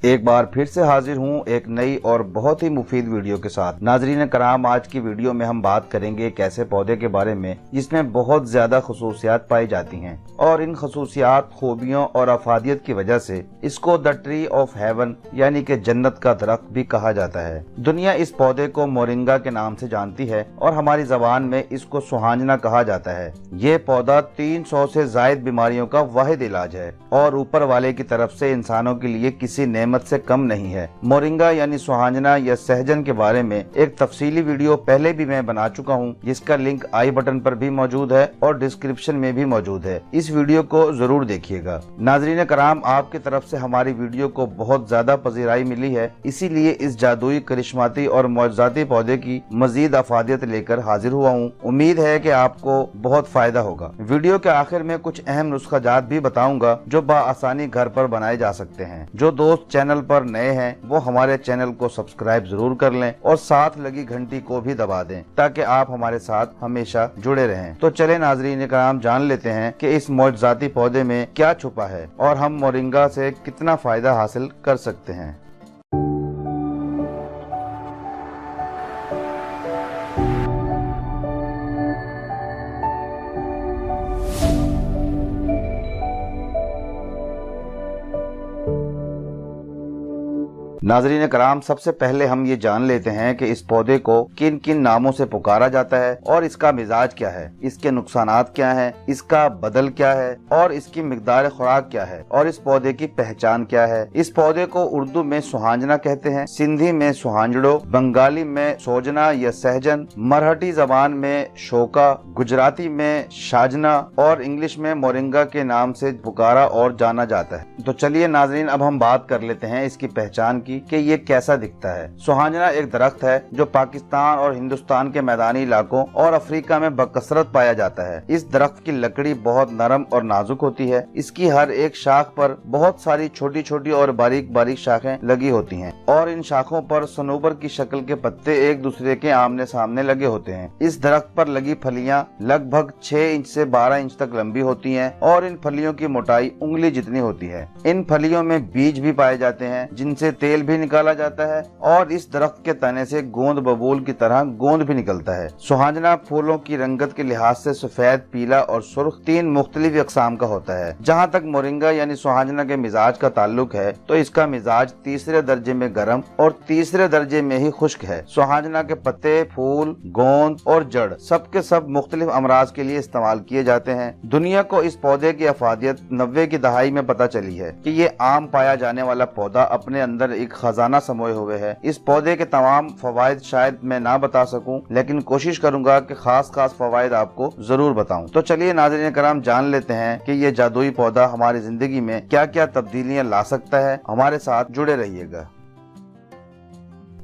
एक बार फिर से हाजिर हूँ एक नई और बहुत ही मुफीद वीडियो के साथ। नाजरीन कराम, आज की वीडियो में हम बात करेंगे एक ऐसे पौधे के बारे में जिसमें बहुत ज्यादा खसूसियात पाई जाती हैं और इन खसूसियात, खूबियों और अफादियत की वजह से इसको द ट्री ऑफ हेवन यानी कि जन्नत का दरख्त भी कहा जाता है। दुनिया इस पौधे को मोरिंगा के नाम से जानती है और हमारी जबान में इसको सुहांजना कहा जाता है। ये पौधा 300 से जायद बीमारियों का वाहिद इलाज है और ऊपर वाले की तरफ से इंसानों के लिए किसी नेमत से कम नहीं है। मोरिंगा यानी सुहांजना या सहजन के बारे में एक तफसीली वीडियो पहले भी मैं बना चुका हूँ, जिसका लिंक आई बटन पर भी मौजूद है और डिस्क्रिप्शन में भी मौजूद है। इस वीडियो को जरूर देखिएगा। नाजरीन कराम, आपकी तरफ से हमारी वीडियो को बहुत ज्यादा पजीराई मिली है, इसीलिए इस जादुई, करिश्माती और मौजूदाती पौधे की मजीद अफादियत लेकर हाजिर हुआ हूँ। उम्मीद है कि आपको बहुत फायदा होगा। वीडियो के आखिर में कुछ अहम नुस्खाजात भी बताऊंगा जो बआसानी घर पर बनाए जा सकते हैं। जो दोस्त चैनल पर नए हैं वो हमारे चैनल को सब्सक्राइब जरूर कर लें और साथ लगी घंटी को भी दबा दें ताकि आप हमारे साथ हमेशा जुड़े रहें। तो चले नाजरीन कराम, जान लेते हैं कि इस मौजूदाती पौधे में क्या छुपा है और हम मोरिंगा से कितना फायदा हासिल कर सकते हैं। नाजरीन कराम, सबसे पहले हम ये जान लेते हैं कि इस पौधे को किन किन नामों से पुकारा जाता है और इसका मिजाज क्या है, इसके नुकसानात क्या हैं, इसका बदल क्या है और इसकी मिकदार खुराक क्या है और इस पौधे की पहचान क्या है। इस पौधे को उर्दू में सुहांजना कहते हैं, सिंधी में सुहांजड़ो, बंगाली में सोजना या सहजन, मराठी जबान में शोका, गुजराती में शाजना और इंग्लिश में मोरिंगा के नाम से पुकारा और जाना जाता है। तो चलिए नाजरीन, अब हम बात कर लेते हैं इसकी पहचान की कि ये कैसा दिखता है। सुहांजना एक दरख्त है जो पाकिस्तान और हिंदुस्तान के मैदानी इलाकों और अफ्रीका में बकसरत पाया जाता है। इस दरख्त की लकड़ी बहुत नरम और नाजुक होती है। इसकी हर एक शाख पर बहुत सारी छोटी छोटी और बारीक बारीक शाखें लगी होती हैं और इन शाखों पर सनूबर की शक्ल के पत्ते एक दूसरे के आमने सामने लगे होते हैं। इस दरख्त पर लगी फलियां लगभग 6 इंच से 12 इंच तक लंबी होती हैं और इन फलियों की मोटाई उंगली जितनी होती है। इन फलियों में बीज भी पाए जाते हैं जिनसे तेल भी निकाला जाता है और इस दरख्त के तने से गोंद बबूल की तरह गोंद भी निकलता है। सुहांजना फूलों की रंगत के लिहाज से सफेद, पीला और सुर्ख 3 मुख्तलिफ अक़साम का होता है। जहाँ तक मोरिंगा यानी सुहांजना के मिजाज का ताल्लुक है तो इसका मिजाज तीसरे दर्जे में गर्म और तीसरे दर्जे में ही खुश्क है। सुहांजना के पत्ते, फूल, गोंद और जड़ सबके सब मुख्तलिफ अमराज के लिए इस्तेमाल किए जाते हैं। दुनिया को इस पौधे की अफादियत 90 की दहाई में पता चली है कि ये आम पाया जाने वाला पौधा अपने अंदर एक खजाना समोए हुए है। इस पौधे के तमाम फवायद शायद मैं ना बता सकूं, लेकिन कोशिश करूंगा कि खास फवायद आपको जरूर बताऊं। तो चलिए नाज़रीन कराम, जान लेते हैं कि ये जादुई पौधा हमारी जिंदगी में क्या क्या तब्दीलियां ला सकता है। हमारे साथ जुड़े रहिएगा।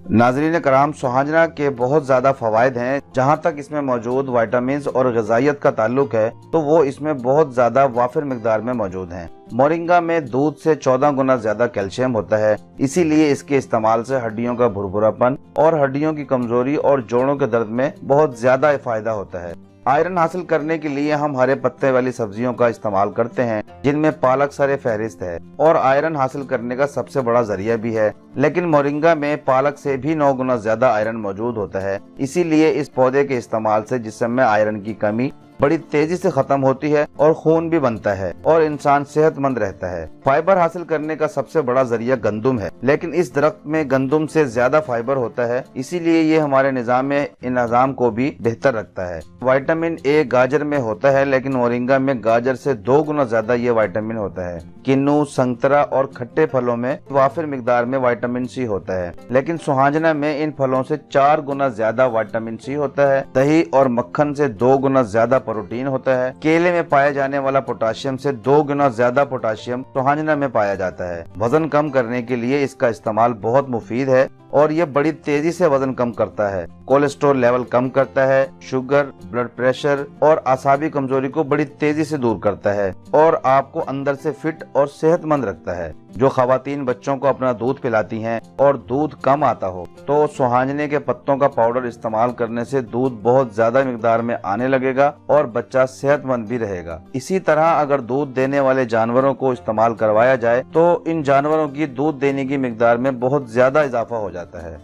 नाजरीन कराम, सुहांजना के बहुत ज्यादा फवायद हैं। जहाँ तक इसमें मौजूद विटामिन और ग़िज़ाइयत का ताल्लुक है तो वो इसमें बहुत ज्यादा वाफिर मिकदार में मौजूद हैं। मोरिंगा में दूध से 14 गुना ज्यादा कैल्शियम होता है, इसीलिए इसके इस्तेमाल से हड्डियों का भुरभुरापन और हड्डियों की कमजोरी और जोड़ों के दर्द में बहुत ज्यादा फायदा होता है। आयरन हासिल करने के लिए हम हरे पत्ते वाली सब्जियों का इस्तेमाल करते हैं जिनमें पालक सरे फहरिस्त है और आयरन हासिल करने का सबसे बड़ा जरिया भी है, लेकिन मोरिंगा में पालक से भी 9 गुना ज्यादा आयरन मौजूद होता है। इसीलिए इस पौधे के इस्तेमाल से जिस्म में आयरन की कमी बड़ी तेजी से खत्म होती है और खून भी बनता है और इंसान सेहतमंद रहता है। फाइबर हासिल करने का सबसे बड़ा जरिया गंदुम है, लेकिन इस दरख्त में गंदुम से ज्यादा फाइबर होता है, इसीलिए ये हमारे निजाम को भी बेहतर रखता है। विटामिन ए गाजर में होता है, लेकिन मोरिंगा में गाजर से 2 गुना ज्यादा ये विटामिन होता है। किन्नू, संतरा और खट्टे फलों में वाफिर मिकदार में विटामिन सी होता है, लेकिन सुहांजना में इन फलों से 4 गुना ज्यादा विटामिन सी होता है। दही और मक्खन से 2 गुना ज्यादा प्रोटीन होता है। केले में पाए जाने वाला पोटाशियम से 2 गुना ज्यादा पोटाशियम सुहांजना में पाया जाता है। वजन कम करने के लिए इसका इस्तेमाल बहुत मुफीद है और ये बड़ी तेजी से वजन कम करता है, कोलेस्ट्रॉल लेवल कम करता है, शुगर, ब्लड प्रेशर और आसाबी कमजोरी को बड़ी तेजी से दूर करता है और आपको अंदर से फिट और सेहतमंद रखता है। जो खवातीन बच्चों को अपना दूध पिलाती हैं और दूध कम आता हो तो सुहांजने के पत्तों का पाउडर इस्तेमाल करने से दूध बहुत ज्यादा मिकदार में आने लगेगा और बच्चा सेहतमंद भी रहेगा। इसी तरह अगर दूध देने वाले जानवरों को इस्तेमाल करवाया जाए तो इन जानवरों की दूध देने की मिकदार में बहुत ज्यादा इजाफा हो जाता है।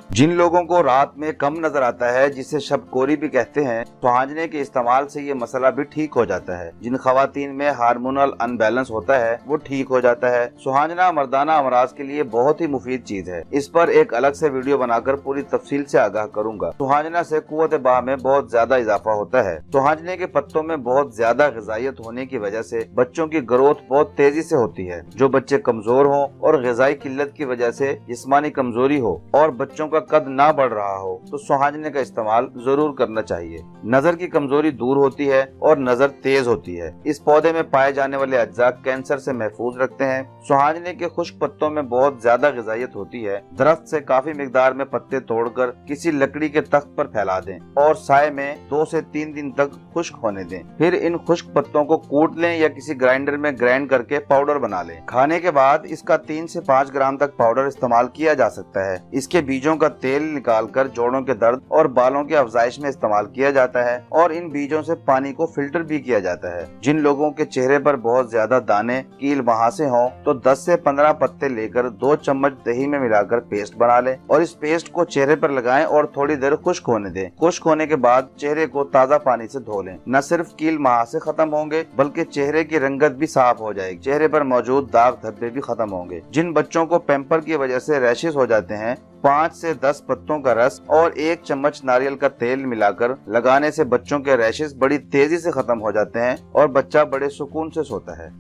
जिन लोगों को रात में कम नजर आता है, जिसे शबकोरी भी कहते हैं, सुहांजने के इस्तेमाल से ये मसला भी ठीक हो जाता है। जिन खवातीन में हार्मोनल अनबैलेंस होता है वो ठीक हो जाता है। सुहांजना मर्दाना अमराज के लिए बहुत ही मुफीद चीज है। इस पर एक अलग से वीडियो बनाकर पूरी तफसील से आगाह करूंगा। सुहांजना से कुव्वत बाह में बहुत ज्यादा इजाफा होता है। सुहांजने के पत्तों में बहुत ज्यादा ग़िज़ाइयत होने की वजह से बच्चों की ग्रोथ बहुत तेजी से होती है। जो बच्चे कमजोर हों और ग़िज़ाई किल्लत की वजह से जिस्मानी कमजोरी हो और बच्चों का कद ना बढ़ रहा हो तो सुहांजने का इस्तेमाल जरूर करना चाहिए। नजर की कमजोरी दूर होती है और नजर तेज होती है। इस पौधे में पाए जाने वाले अज्जा कैंसर से महफूज रखते हैं। सुहांजने के खुश्क पत्तों में बहुत ज्यादा ग़िज़ाइयत होती है। दरख्त से काफी मिकदार में पत्ते तोड़कर किसी लकड़ी के तख्त पर फैला दें और साए में 2 से 3 दिन तक खुश्क होने दें। फिर इन खुश्क पत्तों को कूट लें या किसी ग्राइंडर में ग्राइंड करके पाउडर बना लें। खाने के बाद इसका 3 से 5 ग्राम तक पाउडर इस्तेमाल किया जा सकता है। इसके बीजों का तेल निकालकर जोड़ों के दर्द और बालों के अफजाइश में इस्तेमाल किया जाता है और इन बीजों से पानी को फिल्टर भी किया जाता है। जिन लोगों के चेहरे पर बहुत ज्यादा दाने कील वहां हों तो 10 से 15 पत्ते लेकर 2 चम्मच दही में मिलाकर पेस्ट बना लें और इस पेस्ट को चेहरे पर लगाएं और थोड़ी देर खुश्क होने दें। खुश्क होने के बाद चेहरे को ताज़ा पानी से धो लें। न सिर्फ कील महासे खत्म होंगे बल्कि चेहरे की रंगत भी साफ हो जाएगी। चेहरे पर मौजूद दाग धब्बे भी खत्म होंगे। जिन बच्चों को पैम्पर की वजह से रैशेस हो जाते हैं, 5 से 10 पत्तों का रस और 1 चम्मच नारियल का तेल मिलाकर लगाने से बच्चों के रैशेस बड़ी तेजी से खत्म हो जाते हैं और बच्चा बड़े सुकून से सोता है।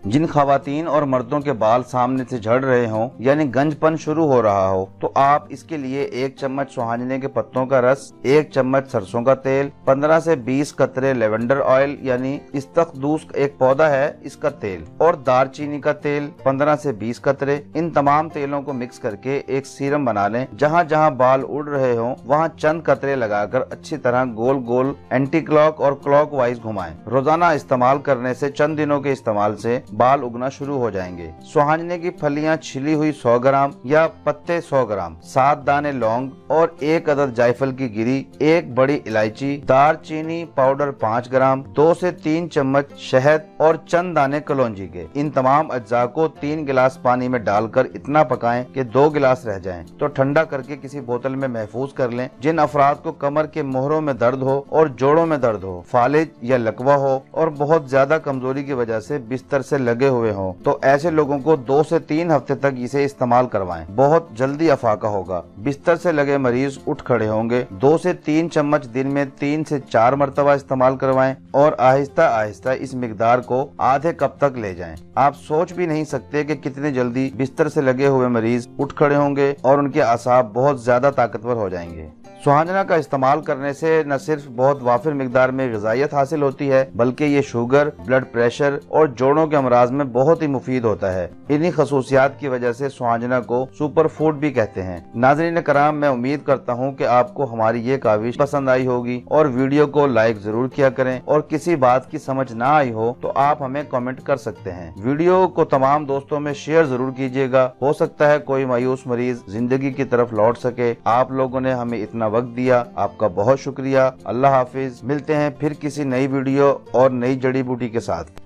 जिन खवातीन और मर्दों के बाल सामने से झड़ रहे हों यानी गंजपन शुरू हो रहा हो तो आप इसके लिए 1 चम्मच सुहांजने के पत्तों का रस, 1 चम्मच सरसों का तेल, 15 से 20 कतरे लेवेंडर ऑयल यानी इस्तखदूस एक पौधा है इसका तेल और दारचीनी का तेल 15 से 20 कतरे, इन तमाम तेलों को मिक्स करके एक सीरम बना लें। जहाँ जहाँ बाल उड़ रहे हों वहाँ चंद कतरे लगाकर अच्छी तरह गोल गोल एंटी क्लॉक और क्लॉक वाइज घुमाएं। रोजाना इस्तेमाल करने से चंद दिनों के इस्तेमाल से बाल उगना शुरू हो जाएंगे। सुहांजने की फलियां छिली हुई 100 ग्राम या पत्ते 100 ग्राम, 7 दाने लौंग और 1 अदद जायफल की गिरी, 1 बड़ी इलायची, दारचीनी पाउडर 5 ग्राम, 2 से 3 चम्मच शहद और चंद दाने कलौंजी के। इन तमाम अज्जा को 3 गिलास पानी में डालकर इतना पकाएं कि 2 गिलास रह जाएं तो ठंडा करके किसी बोतल में महफूज कर लें। जिन अफराद को कमर के मोहरों में दर्द हो और जोड़ों में दर्द हो, फालिज या लकवा हो और बहुत ज्यादा कमजोरी की वजह से बिस्तर से लगे हुए हों तो ऐसे लोगों को 2 से 3 हफ्ते तक इसे इस्तेमाल करवाएं। बहुत जल्दी अफाका होगा। बिस्तर से लगे मरीज उठ खड़े होंगे। 2 से 3 चम्मच दिन में 3 से 4 मरतबा इस्तेमाल करवाएं और आहिस्ता आहिस्ता इस मिकदार को आधे कप तक ले जाएं। आप सोच भी नहीं सकते कि कितने जल्दी बिस्तर से लगे हुए मरीज उठ खड़े होंगे और उनके आसाब बहुत ज्यादा ताकतवर हो जाएंगे। सुहांजना का इस्तेमाल करने से न सिर्फ बहुत वाफिर मिकदार में ग़िज़ाइयत हासिल होती है बल्कि ये शुगर, ब्लड प्रेशर और जोड़ों के अमराज में बहुत ही मुफीद होता है। इन्हीं खसूसियात की वजह से सुहांजना को सुपर फूड भी कहते हैं। नाज़रीन कराम, मैं उम्मीद करता हूँ कि आपको हमारी ये काविश पसंद आई होगी और वीडियो को लाइक जरूर किया करें और किसी बात की समझ ना आई हो तो आप हमें कमेंट कर सकते हैं। वीडियो को तमाम दोस्तों में शेयर जरूर कीजिएगा। हो सकता है कोई मायूस मरीज जिंदगी की तरफ लौट सके। आप लोगों ने हमें इतना वक्त दिया, आपका बहुत शुक्रिया। अल्लाह हाफिज। मिलते हैं फिर किसी नई वीडियो और नई जड़ी बूटी के साथ।